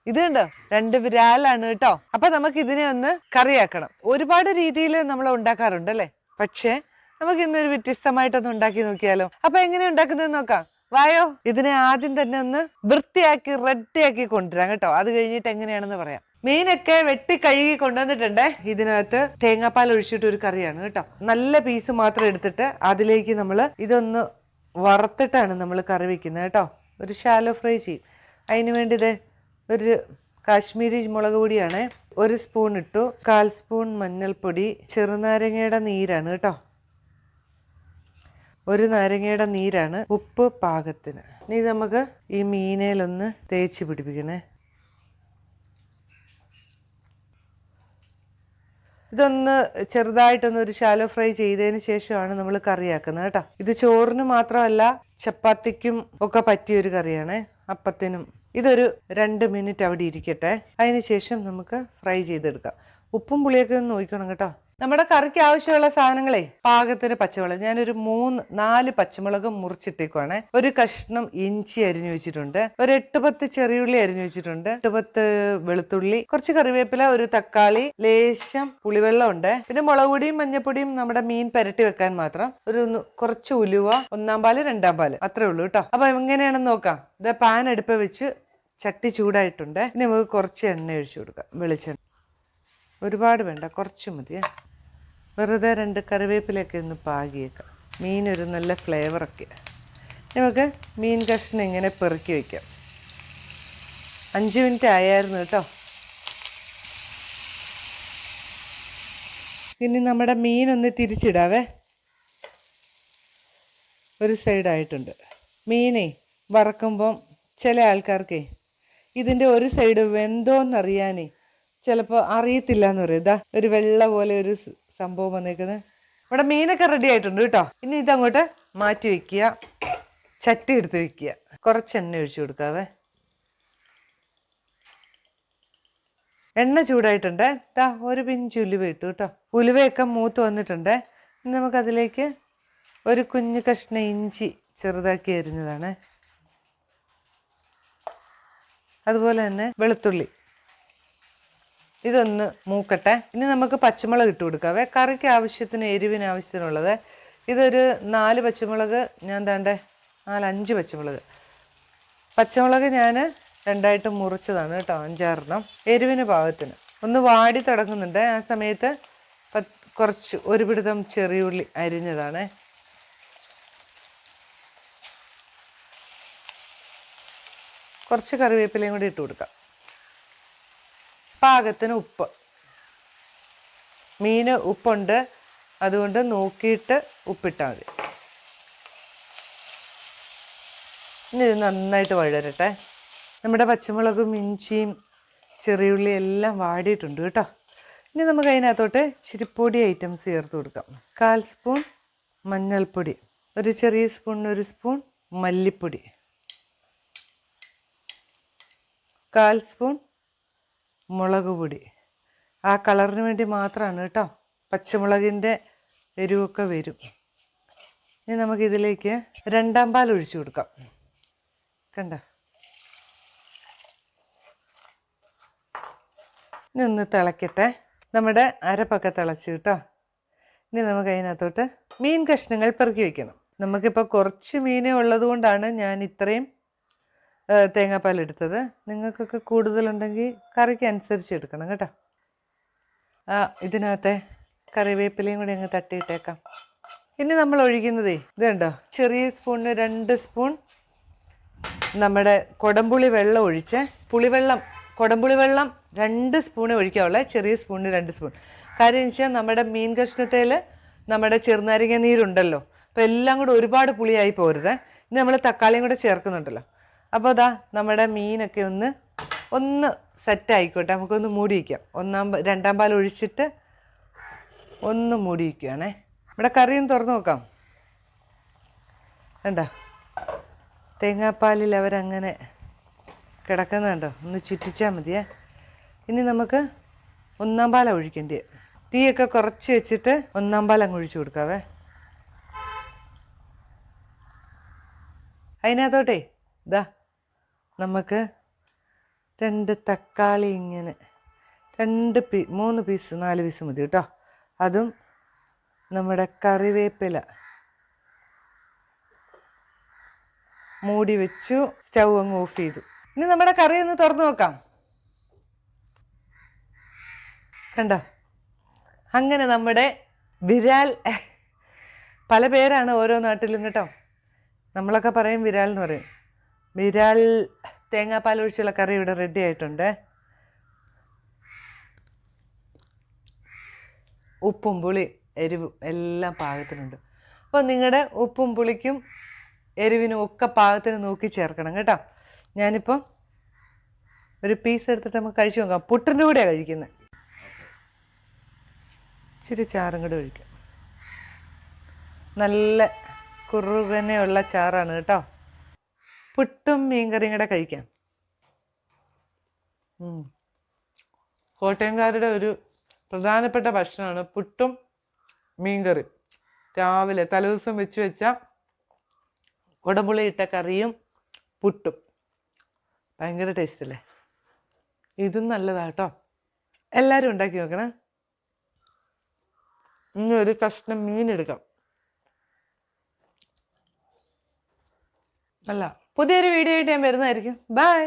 ഇത് കണ്ടോ, 2 വിരാലാണ് കേട്ടോ. അപ്പൊ നമുക്ക് ഇതിനെ ഒന്ന് കറിയാക്കണം. ഒരുപാട് രീതിയിൽ നമ്മൾ ഉണ്ടാക്കാറുണ്ട് അല്ലേ? പക്ഷെ നമുക്ക് ഇന്നൊരു വ്യത്യസ്തമായിട്ടൊന്ന് ഉണ്ടാക്കി നോക്കിയാലോ? അപ്പൊ എങ്ങനെ ഉണ്ടാക്കുന്നത് നോക്കാം, വായോ. ഇതിനെ ആദ്യം തന്നെ ഒന്ന് വൃത്തിയാക്കി റെഡിയാക്കി കൊണ്ടുവരാം കേട്ടോ. അത് കഴിഞ്ഞിട്ട് എങ്ങനെയാണെന്ന് പറയാം. മീനൊക്കെ വെട്ടി കഴുകി കൊണ്ടുവന്നിട്ടുണ്ടേ. ഇതിനകത്ത് തേങ്ങാപ്പാൽ ഒഴിച്ചിട്ട് ഒരു കറിയാണ് കേട്ടോ. നല്ല പീസ് മാത്രം എടുത്തിട്ട് അതിലേക്ക് നമ്മൾ ഇതൊന്ന് വറുത്തിട്ടാണ് നമ്മൾ കറി വെക്കുന്നത് കേട്ടോ. ഒരു ഷാലോ ഫ്രൈ ചെയ്യും. അതിന് വേണ്ടി ഇത് ഒരു കാശ്മീരി മുളക് പൊടിയാണ്, 1 സ്പൂൺ ഇട്ടു. 1/4 സ്പൂൺ മഞ്ഞൾപ്പൊടി, ചെറുനാരങ്ങയുടെ നീരാണ് കേട്ടോ, 1 നാരങ്ങയുടെ നീരാണ്, ഉപ്പ് പാകത്തിന്. ഇനി നമുക്ക് ഈ മീനയിലൊന്ന് തേച്ച് പിടിപ്പിക്കണേ. ഇതൊന്ന് ചെറുതായിട്ടൊന്ന് ഒരു ഷാലോ ഫ്രൈ ചെയ്തതിന് ശേഷമാണ് നമ്മൾ കറിയാക്കുന്നത് കേട്ടോ. ഇത് ചോറിന് മാത്രമല്ല ചപ്പാത്തിക്കും ഒക്കെ പറ്റിയൊരു കറിയാണ്, അപ്പത്തിനും. ഇതൊരു 2 മിനിറ്റ് അവിടെ ഇരിക്കട്ടെ. അതിന് ശേഷം നമുക്ക് ഫ്രൈ ചെയ്തെടുക്കാം. ഉപ്പും പുളിയൊക്കെ ഒന്ന് നോക്കണം കേട്ടോ. നമ്മുടെ കറിക്ക് ആവശ്യമുള്ള സാധനങ്ങളെ പാകത്തിന് പച്ചമുളക്, ഞാനൊരു 3-4 പച്ചമുളക് മുറിച്ചിട്ടേക്കുവാണ്. ഒരു കഷ്ണം ഇഞ്ചി അരിഞ്ഞു വെച്ചിട്ടുണ്ട്, ഒരു 8-10 ചെറിയുള്ളി അരിഞ്ഞു വെച്ചിട്ടുണ്ട്, 8-10 വെളുത്തുള്ളി, കുറച്ച് കറിവേപ്പില, ഒരു തക്കാളി, ലേശം പുളിവെള്ളം ഉണ്ട്, പിന്നെ മുളക് പൊടിയും മഞ്ഞപ്പൊടിയും നമ്മുടെ മീൻ പുരട്ടി വെക്കാൻ മാത്രം, കുറച്ച് ഉലുവ, 1-ാം പാല് 2-ാം പാല്, അത്രേ ഉള്ളൂ കേട്ടോ. അപ്പൊ എങ്ങനെയാണെന്ന് നോക്കാം. ഇത് പാൻ അടുപ്പ് വെച്ച് ചട്ടി ചൂടായിട്ടുണ്ട്. ഇനി നമുക്ക് കുറച്ച് എണ്ണ ഒഴിച്ചു കൊടുക്കാം, വെളിച്ചെണ്ണ. ഒരുപാട് വേണ്ട, കുറച്ച് മതിയേ. വെറുതെ 2 കറിവേപ്പിലൊക്കെ ഒന്ന് പാകിയേക്കാം. മീനൊരു നല്ല ഫ്ലേവറൊക്കെ. നമുക്ക് മീൻ കഷ്ണം ഇങ്ങനെ പെറുക്കി വയ്ക്കാം. 5 മിനിറ്റ് ആയായിരുന്നു കേട്ടോ. ഇനി നമ്മുടെ മീനൊന്ന് തിരിച്ചിടാവേ. ഒരു സൈഡായിട്ടുണ്ട്. മീനേ വറക്കുമ്പം ചില ആൾക്കാർക്കേ ഇതിൻ്റെ ഒരു സൈഡ് വെന്തോന്നറിയാനേ ചിലപ്പോൾ അറിയത്തില്ല എന്ന് പറയും. ഇതാ ഒരു വെള്ള പോലെ ഒരു സംഭവം വന്നേക്കുന്നത്. ഇവിടെ മീനൊക്കെ റെഡി ആയിട്ടുണ്ട് കേട്ടോ. ഇനി ഇതങ്ങോട്ട് മാറ്റി വയ്ക്കുക, ചട്ടി എടുത്ത് വയ്ക്കുക, കുറച്ച് എണ്ണ ഒഴിച്ചു കൊടുക്കാവേ. എണ്ണ ചൂടായിട്ടുണ്ട്. ഇതാ ഒരു പിഞ്ച് ഉലുവ ഇട്ടു കേട്ടോ. ഉലുവയൊക്കെ മൂത്ത് വന്നിട്ടുണ്ട്. ഇനി നമുക്കതിലേക്ക് ഒരു കുഞ്ഞു കഷ്ണം ഇഞ്ചി ചെറുതാക്കി അരിഞ്ഞതാണ്, അതുപോലെ തന്നെ വെളുത്തുള്ളി. ഇതൊന്ന് മൂക്കട്ടെ. ഇനി നമുക്ക് പച്ചമുളക് ഇട്ട് കൊടുക്കാവേ. കറിക്ക് ആവശ്യത്തിന്, എരിവിന് ആവശ്യത്തിനുള്ളത്. ഇതൊരു 4 പച്ചമുളക്, ഞാൻ താണ്ടെ 4-5 പച്ചമുളക്. പച്ചമുളക് ഞാൻ 2ആയിട്ട് മുറിച്ചതാണ് കേട്ടോ, 5-6 എരിവിന് പാകത്തിന്. ഒന്ന് വാടി തുടങ്ങുന്നുണ്ട്. ആ സമയത്ത് കുറച്ച് ഒരു പിടുത്തം ചെറിയുള്ളി അരിഞ്ഞതാണ്. കുറച്ച് കറിവേപ്പിലയും കൂടി ഇട്ട് കൊടുക്കാം. പാകത്തിന് ഉപ്പ്. മീന് ഉപ്പുണ്ട്, അതുകൊണ്ട് നോക്കിയിട്ട് ഉപ്പിട്ടാൽ മതി. ഇനി ഇത് നന്നായിട്ട് വഴരട്ടെ. നമ്മുടെ പച്ചമുളകും ഇഞ്ചിയും ചെറിയുള്ളി എല്ലാം വാടിയിട്ടുണ്ട് കേട്ടോ. ഇനി നമുക്ക് അതിനകത്തോട്ട് ചിരിപ്പൊടി ഐറ്റംസ് ചേർത്ത് കൊടുക്കാം. 1/4 സ്പൂൺ മഞ്ഞൾപ്പൊടി, ഒരു ചെറിയ സ്പൂണിന് 1 സ്പൂൺ മല്ലിപ്പൊടി, 1/4 സ്പൂൺ മുളക് പൊടി. ആ കളറിന് വേണ്ടി മാത്രമാണ് കേട്ടോ, പച്ചമുളകിൻ്റെ എരിവൊക്കെ വരും. ഇനി നമുക്കിതിലേക്ക് 2-ാം പാൽ ഒഴിച്ചു കൊടുക്കാം. കണ്ട, ഇനി ഒന്ന് തിളയ്ക്കട്ടെ. നമ്മുടെ അരപ്പൊക്കെ തിളച്ച് കേട്ടോ. ഇനി നമുക്ക് അതിനകത്തോട്ട് മീൻ കഷ്ണങ്ങൾ പെറുക്കി വയ്ക്കണം. നമുക്കിപ്പോൾ കുറച്ച് മീനേ ഉള്ളത് കൊണ്ടാണ് ഞാൻ ഇത്രയും തേങ്ങാപ്പാൽ എടുത്തത്. നിങ്ങൾക്കൊക്കെ കൂടുതലുണ്ടെങ്കിൽ കറിക്ക് അനുസരിച്ച് എടുക്കണം കേട്ടോ. ഇതിനകത്തെ കറിവേപ്പിലയും കൂടി അങ്ങ് തട്ടിയിട്ടേക്കാം. ഇനി നമ്മൾ ഒഴിക്കുന്നതേ ഇത് കണ്ടോ, ചെറിയ സ്പൂണിന് 2 സ്പൂൺ നമ്മുടെ കുടംപുളി വെള്ളം ഒഴിച്ച്, പുളിവെള്ളം, കുടംപുളി വെള്ളം 2 സ്പൂണേ ഒഴിക്കാവുള്ളൂ, ചെറിയ സ്പൂണിന് 2 സ്പൂൺ. കാര്യം എന്ന് വെച്ചാൽ നമ്മുടെ മീൻ കഷ്ണത്തിൽ നമ്മുടെ ചെറുനാരങ്ങ നീരുണ്ടല്ലോ, അപ്പോൾ എല്ലാം കൂടെ ഒരുപാട് പുളിയായി പോരുത്. ഇനി നമ്മൾ തക്കാളിയും കൂടെ ചേർക്കുന്നുണ്ടല്ലോ. അപ്പോൾ അതാ നമ്മുടെ മീനൊക്കെ ഒന്ന് സെറ്റ് ആയിക്കോട്ടെ. നമുക്കൊന്ന് മൂടി വയ്ക്കാം. 2-ാം പാൽ ഒഴിച്ചിട്ട് ഒന്ന് മൂടി വയ്ക്കുകയാണേ. ഇവിടെ കറിയും തുറന്നു നോക്കാം. കണ്ടോ, തേങ്ങാപ്പാലിൽ അവരങ്ങനെ കിടക്കുന്നുണ്ടോ. ഒന്ന് ചുറ്റിച്ചാൽ മതിയേ. ഇനി നമുക്ക് 1-ാം പാലാണ് ഒഴിക്കേണ്ടത്. തീയൊക്കെ കുറച്ച് വെച്ചിട്ട് 1-ാം പാൽ അങ്ങ് ഒഴിച്ചു കൊടുക്കാവേ. അതിനകത്തോട്ടേ ഇതാ നമുക്ക് 2 തക്കാളി ഇങ്ങനെ 3 പീസ് 4 പീസ് മതി കേട്ടോ. അതും നമ്മുടെ കറിവേപ്പില മൂടി വെച്ചു. സ്റ്റൗ അങ്ങ് ഓഫ് ചെയ്തു. ഇനി നമ്മുടെ കറി ഒന്ന് തുറന്നു നോക്കാം. കണ്ടോ? അങ്ങനെ നമ്മുടെ വിരാൽ, പല പേരാണ് ഓരോ നാട്ടിലും കേട്ടോ. നമ്മളൊക്കെ പറയും വിരാൽ എന്ന് പറയും. വിരാൽ തേങ്ങാപ്പാൽ ഒഴിച്ചുള്ള കറി ഇവിടെ റെഡി ആയിട്ടുണ്ട്. ഉപ്പും പുളി എരിവും എല്ലാം പാകത്തിനുണ്ട്. അപ്പോൾ നിങ്ങളുടെ ഉപ്പും പുളിക്കും എരിവിനും ഒക്കെ പാകത്തിന് നോക്കി ചേർക്കണം കേട്ടോ. ഞാനിപ്പോൾ ഒരു പീസ് എടുത്തിട്ട് നമുക്ക് കഴിച്ചു നോക്കാം. പുട്ടിൻ്റെ കൂടെയാണ് കഴിക്കുന്നത്. ഇച്ചിരി ചാറും കൂടെ ഒഴിക്കാം. നല്ല കുറുകനെയുള്ള ചാറാണ് കേട്ടോ. പുട്ടും മീൻകറിയും കൂടെ കഴിക്കാം. കോട്ടയംകാരുടെ ഒരു പ്രധാനപ്പെട്ട ഭക്ഷണമാണ് പുട്ടും മീൻകറി. രാവിലെ തലേദിവസം വെച്ച കുടംപുളി ഇട്ട കറിയും പുട്ടും ഭയങ്കര ടേസ്റ്റ് അല്ലേ? ഇതും നല്ലതാട്ടോ. എല്ലാവരും ഉണ്ടാക്കി നോക്കണേ. ഇനി ഒരു കഷ്ണം മീൻ എടുക്കാം. അല്ല, പുതിയൊരു വീഡിയോ ആയിട്ട് ഞാൻ വരുന്നതായിരിക്കും. ബൈ.